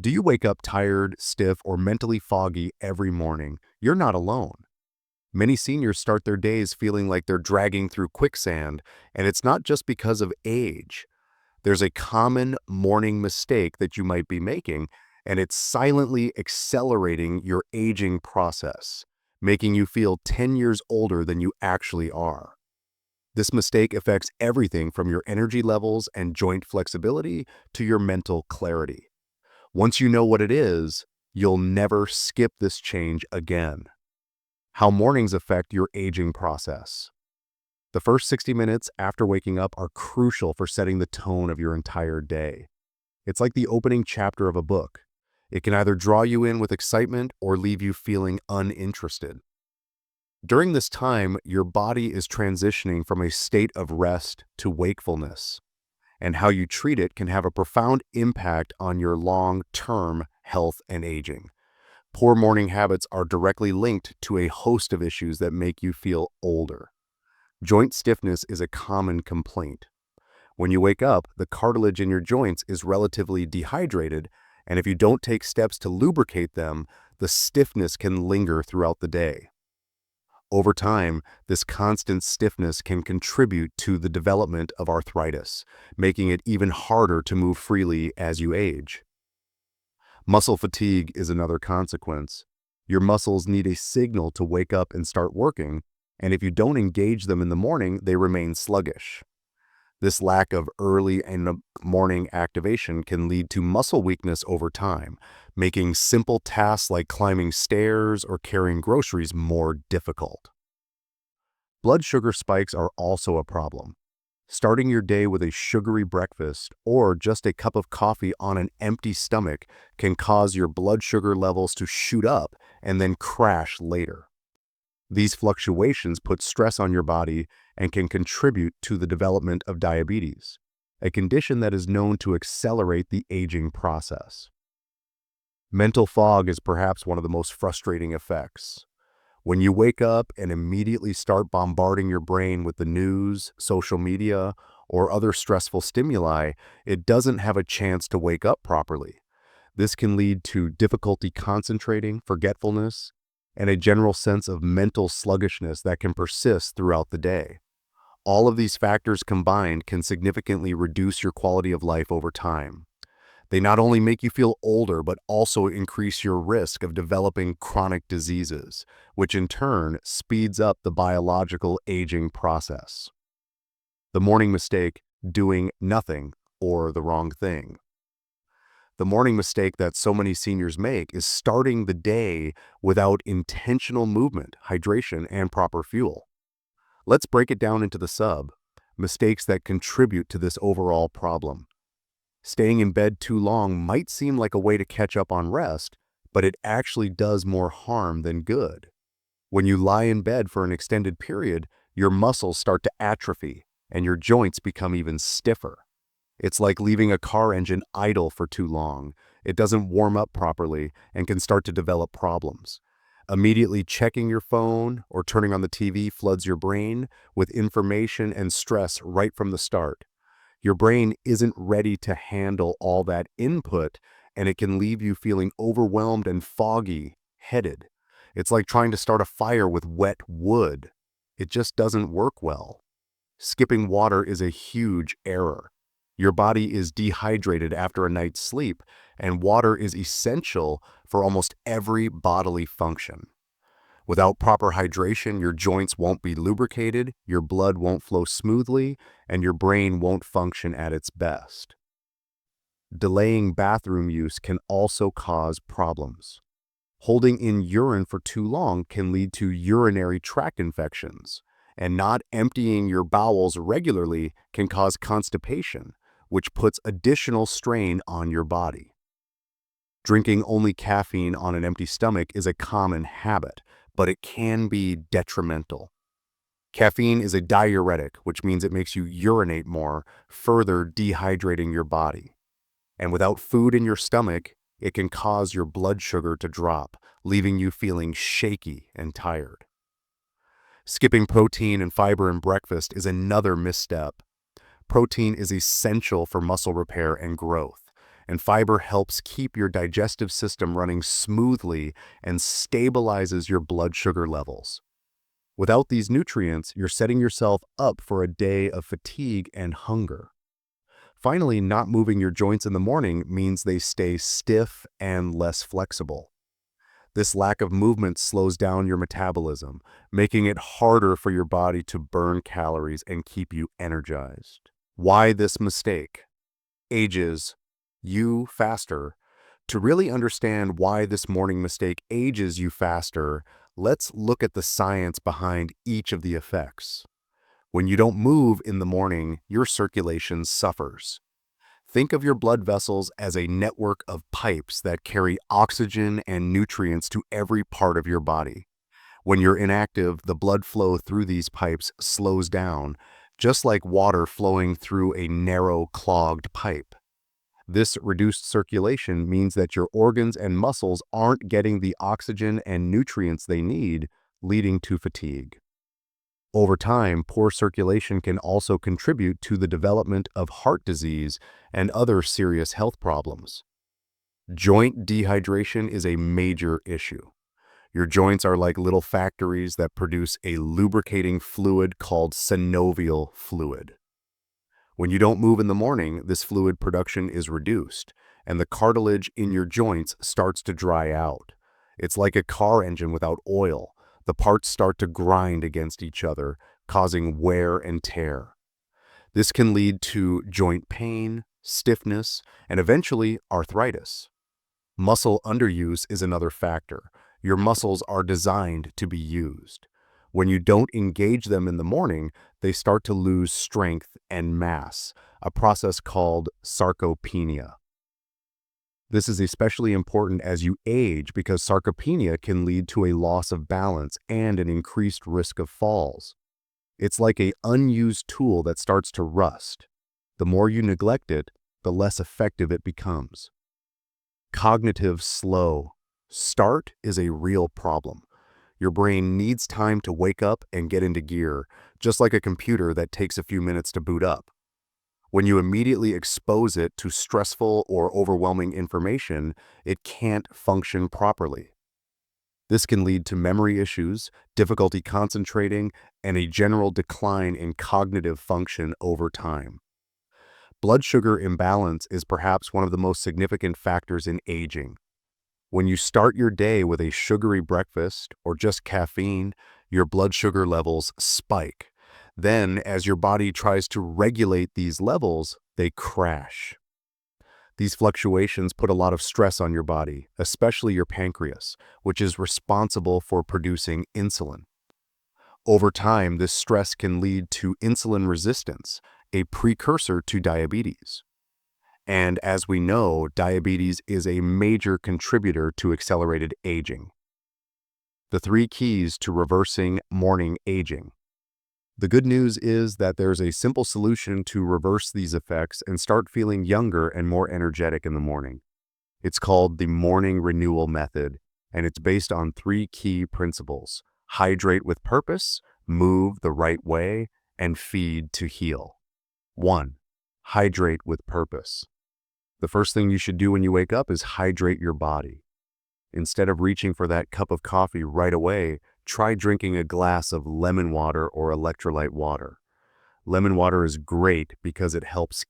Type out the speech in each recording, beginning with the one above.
Do you wake up tired, stiff, or mentally foggy every morning? You're not alone. Many seniors start their days feeling like they're dragging through quicksand, and it's not just because of age. There's a common morning mistake that you might be making, and it's silently accelerating your aging process, making you feel 10 years older than you actually are. This mistake affects everything from your energy levels and joint flexibility to your mental clarity. Once you know what it is, you'll never skip this change again. How mornings affect your aging process. The first 60 minutes after waking up are crucial for setting the tone of your entire day. It's like the opening chapter of a book. It can either draw you in with excitement or leave you feeling uninterested. During this time, your body is transitioning from a state of rest to wakefulness, and how you treat it can have a profound impact on your long-term health and aging. Poor morning habits are directly linked to a host of issues that make you feel older. Joint stiffness is a common complaint. When you wake up, the cartilage in your joints is relatively dehydrated, and if you don't take steps to lubricate them, the stiffness can linger throughout the day. Over time, this constant stiffness can contribute to the development of arthritis, making it even harder to move freely as you age. Muscle fatigue is another consequence. Your muscles need a signal to wake up and start working, and if you don't engage them in the morning, they remain sluggish. This lack of early and morning activation can lead to muscle weakness over time, making simple tasks like climbing stairs or carrying groceries more difficult. Blood sugar spikes are also a problem. Starting your day with a sugary breakfast or just a cup of coffee on an empty stomach can cause your blood sugar levels to shoot up and then crash later. These fluctuations put stress on your body and can contribute to the development of diabetes, a condition that is known to accelerate the aging process. Mental fog is perhaps one of the most frustrating effects. When you wake up and immediately start bombarding your brain with the news, social media, or other stressful stimuli, it doesn't have a chance to wake up properly. This can lead to difficulty concentrating, forgetfulness, and a general sense of mental sluggishness that can persist throughout the day. All of these factors combined can significantly reduce your quality of life over time. They not only make you feel older, but also increase your risk of developing chronic diseases, which in turn speeds up the biological aging process. The morning mistake, doing nothing or the wrong thing. The morning mistake that so many seniors make is starting the day without intentional movement, hydration, and proper fuel. Let's break it down into the mistakes that contribute to this overall problem. Staying in bed too long might seem like a way to catch up on rest, but it actually does more harm than good. When you lie in bed for an extended period, your muscles start to atrophy and your joints become even stiffer. It's like leaving a car engine idle for too long. It doesn't warm up properly and can start to develop problems. Immediately checking your phone or turning on the TV floods your brain with information and stress right from the start. Your brain isn't ready to handle all that input, and it can leave you feeling overwhelmed and foggy-headed. It's like trying to start a fire with wet wood. It just doesn't work well. Skipping water is a huge error. Your body is dehydrated after a night's sleep, and water is essential for almost every bodily function. Without proper hydration, your joints won't be lubricated, your blood won't flow smoothly, and your brain won't function at its best. Delaying bathroom use can also cause problems. Holding in urine for too long can lead to urinary tract infections, and not emptying your bowels regularly can cause constipation, which puts additional strain on your body. Drinking only caffeine on an empty stomach is a common habit, but it can be detrimental. Caffeine is a diuretic, which means it makes you urinate more, further dehydrating your body. And without food in your stomach, it can cause your blood sugar to drop, leaving you feeling shaky and tired. Skipping protein and fiber in breakfast is another misstep. Protein is essential for muscle repair and growth, and fiber helps keep your digestive system running smoothly and stabilizes your blood sugar levels. Without these nutrients, you're setting yourself up for a day of fatigue and hunger. Finally, not moving your joints in the morning means they stay stiff and less flexible. This lack of movement slows down your metabolism, making it harder for your body to burn calories and keep you energized. Why this mistake? Ages you faster. To really understand why this morning mistake ages you faster, let's look at the science behind each of the effects. When you don't move in the morning, your circulation suffers. Think of your blood vessels as a network of pipes that carry oxygen and nutrients to every part of your body. When you're inactive, the blood flow through these pipes slows down, just like water flowing through a narrow, clogged pipe. This reduced circulation means that your organs and muscles aren't getting the oxygen and nutrients they need, leading to fatigue. Over time, poor circulation can also contribute to the development of heart disease and other serious health problems. Joint dehydration is a major issue. Your joints are like little factories that produce a lubricating fluid called synovial fluid. When you don't move in the morning, this fluid production is reduced, and the cartilage in your joints starts to dry out. It's like a car engine without oil. The parts start to grind against each other, causing wear and tear. This can lead to joint pain, stiffness, and eventually arthritis. Muscle underuse is another factor. Your muscles are designed to be used. When you don't engage them in the morning, they start to lose strength and mass, a process called sarcopenia. This is especially important as you age because sarcopenia can lead to a loss of balance and an increased risk of falls. It's like an unused tool that starts to rust. The more you neglect it, the less effective it becomes. Cognitive slow start is a real problem. Your brain needs time to wake up and get into gear, just like a computer that takes a few minutes to boot up. When you immediately expose it to stressful or overwhelming information, it can't function properly. This can lead to memory issues, difficulty concentrating, and a general decline in cognitive function over time. Blood sugar imbalance is perhaps one of the most significant factors in aging. When you start your day with a sugary breakfast or just caffeine, your blood sugar levels spike. Then, as your body tries to regulate these levels, they crash. These fluctuations put a lot of stress on your body, especially your pancreas, which is responsible for producing insulin. Over time, this stress can lead to insulin resistance, a precursor to diabetes. And as we know, diabetes is a major contributor to accelerated aging. The 3 keys to reversing morning aging. The good news is that there's a simple solution to reverse these effects and start feeling younger and more energetic in the morning. It's called the morning renewal method, and it's based on 3 key principles: hydrate with purpose, move the right way, and feed to heal. 1. Hydrate with purpose. The first thing you should do when you wake up is hydrate your body. Instead of reaching for that cup of coffee right away, try drinking a glass of lemon water or electrolyte water. Lemon water is great because it helps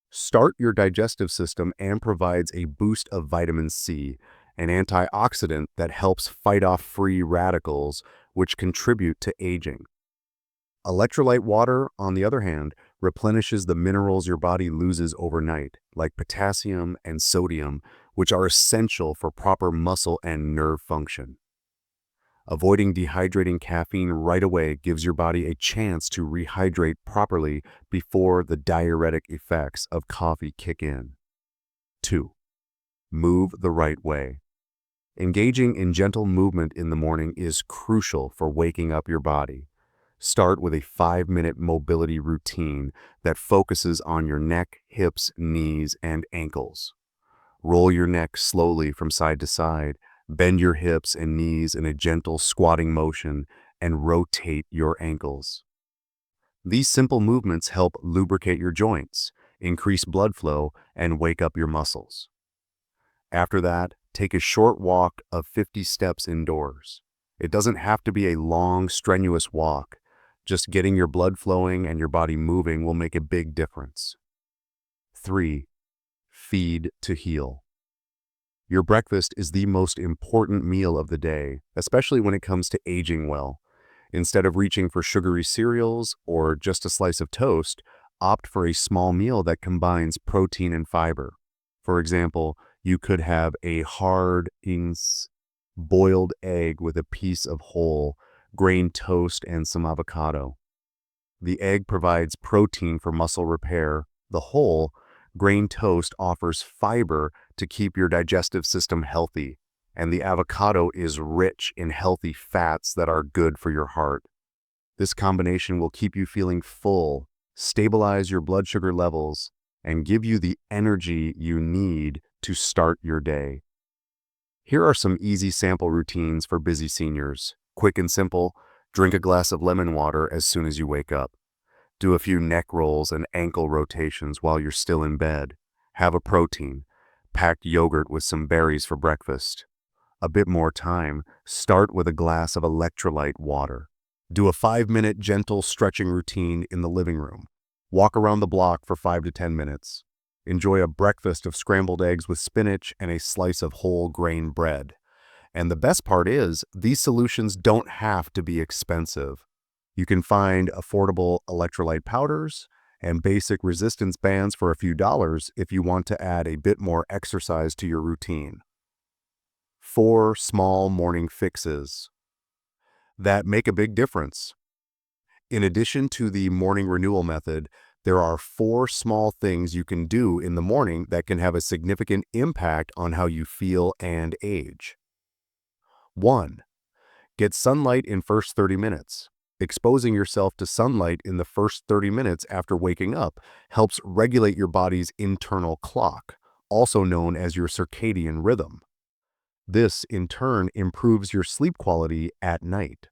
start your digestive system and provides a boost of vitamin C, an antioxidant that helps fight off free radicals, which contribute to aging. Electrolyte water, on the other hand, replenishes the minerals your body loses overnight, like potassium and sodium, which are essential for proper muscle and nerve function. Avoiding dehydrating caffeine right away gives your body a chance to rehydrate properly before the diuretic effects of coffee kick in. 2. Move the right way. Engaging in gentle movement in the morning is crucial for waking up your body. Start with a 5-minute mobility routine that focuses on your neck, hips, knees, and ankles. Roll your neck slowly from side to side, bend your hips and knees in a gentle squatting motion, and rotate your ankles. These simple movements help lubricate your joints, increase blood flow, and wake up your muscles. After that, take a short walk of 50 steps indoors. It doesn't have to be a long, strenuous walk. Just getting your blood flowing and your body moving will make a big difference. 3. Feed to heal. Your breakfast is the most important meal of the day, especially when it comes to aging well. Instead of reaching for sugary cereals or just a slice of toast, opt for a small meal that combines protein and fiber. For example, you could have a hard boiled egg with a piece of whole grain toast and some avocado. The egg provides protein for muscle repair. The whole grain toast offers fiber to keep your digestive system healthy, and the avocado is rich in healthy fats that are good for your heart. This combination will keep you feeling full, stabilize your blood sugar levels, and give you the energy you need to start your day. Here are some easy sample routines for busy seniors. Quick and simple: drink a glass of lemon water as soon as you wake up. Do a few neck rolls and ankle rotations while you're still in bed. Have a protein, packed yogurt with some berries for breakfast. A bit more time, start with a glass of electrolyte water. Do a 5-minute gentle stretching routine in the living room. Walk around the block for 5 to 10 minutes. Enjoy a breakfast of scrambled eggs with spinach and a slice of whole grain bread. And the best part is, these solutions don't have to be expensive. You can find affordable electrolyte powders and basic resistance bands for a few dollars if you want to add a bit more exercise to your routine. 4 small morning fixes that make a big difference. In addition to the morning renewal method, there are 4 small things you can do in the morning that can have a significant impact on how you feel and age. 1. Get sunlight in first 30 minutes. Exposing yourself to sunlight in the first 30 minutes after waking up helps regulate your body's internal clock, also known as your circadian rhythm. This, in turn, improves your sleep quality at night.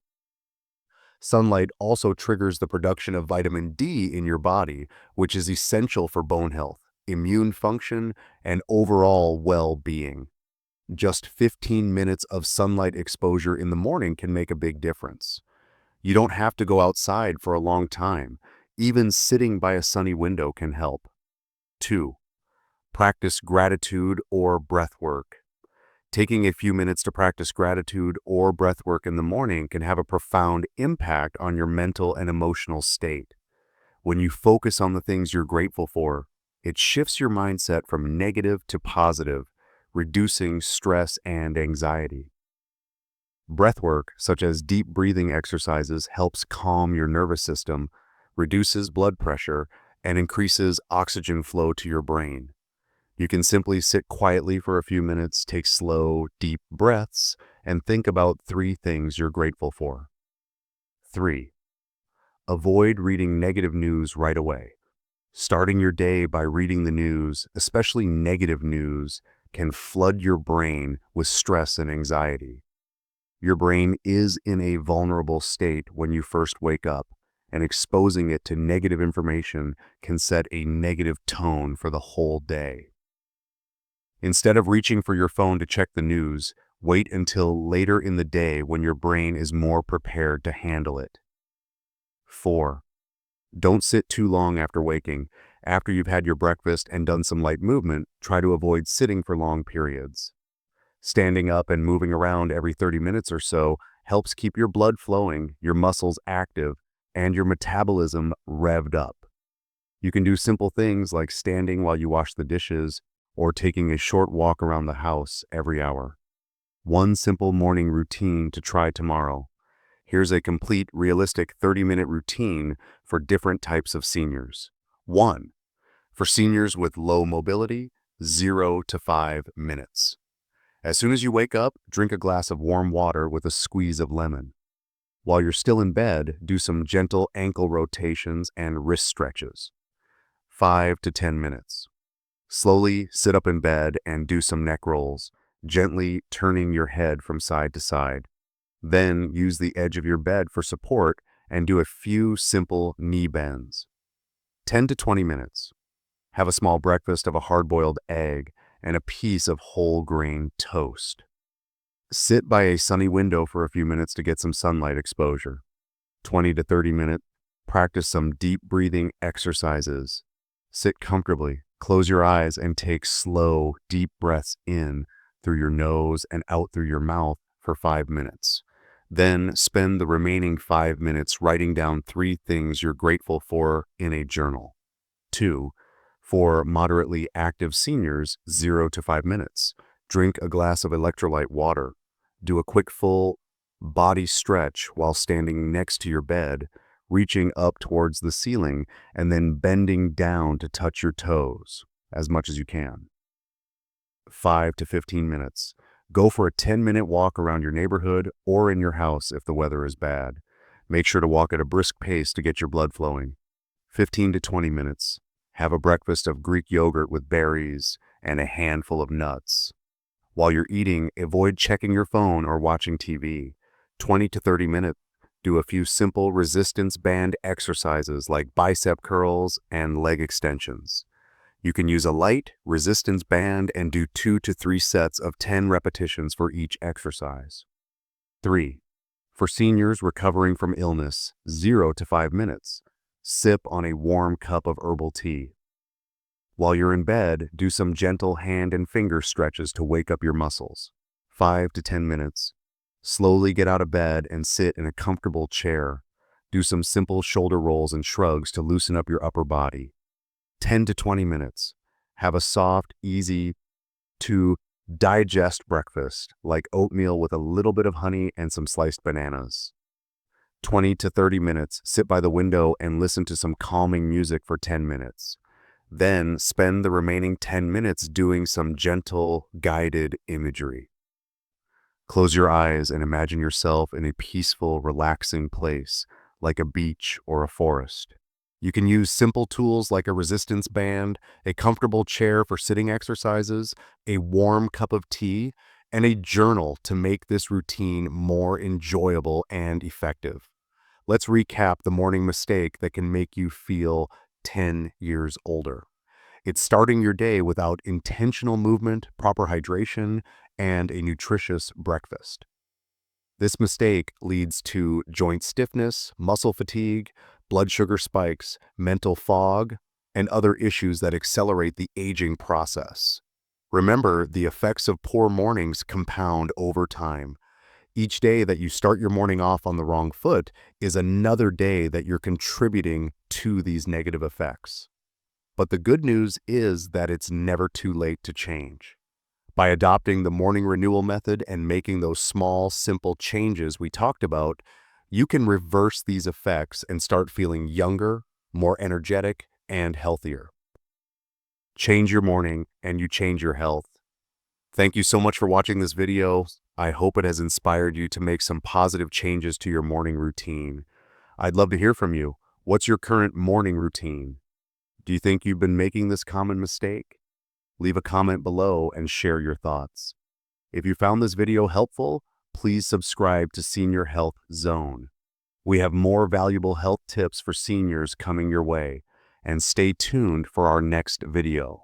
Sunlight also triggers the production of vitamin D in your body, which is essential for bone health, immune function, and overall well-being. Just 15 minutes of sunlight exposure in the morning can make a big difference. You don't have to go outside for a long time. Even sitting by a sunny window can help. 2. Practice gratitude or breath work. Taking a few minutes to practice gratitude or breath work in the morning can have a profound impact on your mental and emotional state. When you focus on the things you're grateful for, it shifts your mindset from negative to positive, reducing stress and anxiety. Breathwork, such as deep breathing exercises, helps calm your nervous system, reduces blood pressure, and increases oxygen flow to your brain. You can simply sit quietly for a few minutes, take slow, deep breaths, and think about 3 things you're grateful for. 3. Avoid reading negative news right away. Starting your day by reading the news, especially negative news, can flood your brain with stress and anxiety. Your brain is in a vulnerable state when you first wake up, and exposing it to negative information can set a negative tone for the whole day. Instead of reaching for your phone to check the news, wait until later in the day when your brain is more prepared to handle it. 4. Don't sit too long after waking. After you've had your breakfast and done some light movement, try to avoid sitting for long periods. Standing up and moving around every 30 minutes or so helps keep your blood flowing, your muscles active, and your metabolism revved up. You can do simple things like standing while you wash the dishes or taking a short walk around the house every hour. One simple morning routine to try tomorrow. Here's a complete, realistic 30-minute routine for different types of seniors. 1. For seniors with low mobility, 0 to 5 minutes. As soon as you wake up, drink a glass of warm water with a squeeze of lemon. While you're still in bed, do some gentle ankle rotations and wrist stretches. 5 to 10 minutes. Slowly sit up in bed and do some neck rolls, gently turning your head from side to side. Then use the edge of your bed for support and do a few simple knee bends. 10 to 20 minutes. Have a small breakfast of a hard-boiled egg and a piece of whole grain toast. Sit by a sunny window for a few minutes to get some sunlight exposure. 20 to 30 minutes, practice some deep breathing exercises. Sit comfortably, close your eyes, and take slow, deep breaths in through your nose and out through your mouth for 5 minutes. Then spend the remaining 5 minutes writing down 3 things you're grateful for in a journal. 2. For moderately active seniors, 0 to 5 minutes. Drink a glass of electrolyte water. Do a quick full body stretch while standing next to your bed, reaching up towards the ceiling and then bending down to touch your toes as much as you can. 5 to 15 minutes. Go for a 10-minute walk around your neighborhood or in your house if the weather is bad. Make sure to walk at a brisk pace to get your blood flowing. 15 to 20 minutes. Have a breakfast of Greek yogurt with berries and a handful of nuts. While you're eating, avoid checking your phone or watching TV. 20 to 30 minutes. Do a few simple resistance band exercises like bicep curls and leg extensions. You can use a light resistance band and do 2 to 3 sets of 10 repetitions for each exercise. 3. For seniors recovering from illness, 0 to 5 minutes. Sip on a warm cup of herbal tea. While you're in bed, do some gentle hand and finger stretches to wake up your muscles. 5 to 10 minutes. Slowly get out of bed and sit in a comfortable chair. Do some simple shoulder rolls and shrugs to loosen up your upper body. 10 to 20 minutes. Have a soft, easy to digest breakfast, like oatmeal with a little bit of honey and some sliced bananas. 20 to 30 minutes. Sit by the window and listen to some calming music for 10 minutes. Then spend the remaining 10 minutes doing some gentle, guided imagery. Close your eyes and imagine yourself in a peaceful, relaxing place, like a beach or a forest. You can use simple tools like a resistance band, a comfortable chair for sitting exercises, a warm cup of tea, and a journal to make this routine more enjoyable and effective. Let's recap the morning mistake that can make you feel 10 years older. It's starting your day without intentional movement, proper hydration, and a nutritious breakfast. This mistake leads to joint stiffness, muscle fatigue, blood sugar spikes, mental fog, and other issues that accelerate the aging process. Remember, the effects of poor mornings compound over time. Each day that you start your morning off on the wrong foot is another day that you're contributing to these negative effects. But the good news is that it's never too late to change. By adopting the morning renewal method and making those small, simple changes we talked about, you can reverse these effects and start feeling younger, more energetic, and healthier. Change your morning and you change your health. Thank you so much for watching this video. I hope it has inspired you to make some positive changes to your morning routine. I'd love to hear from you. What's your current morning routine? Do you think you've been making this common mistake? Leave a comment below and share your thoughts. If you found this video helpful, please subscribe to Senior Health Zone. We have more valuable health tips for seniors coming your way, and stay tuned for our next video.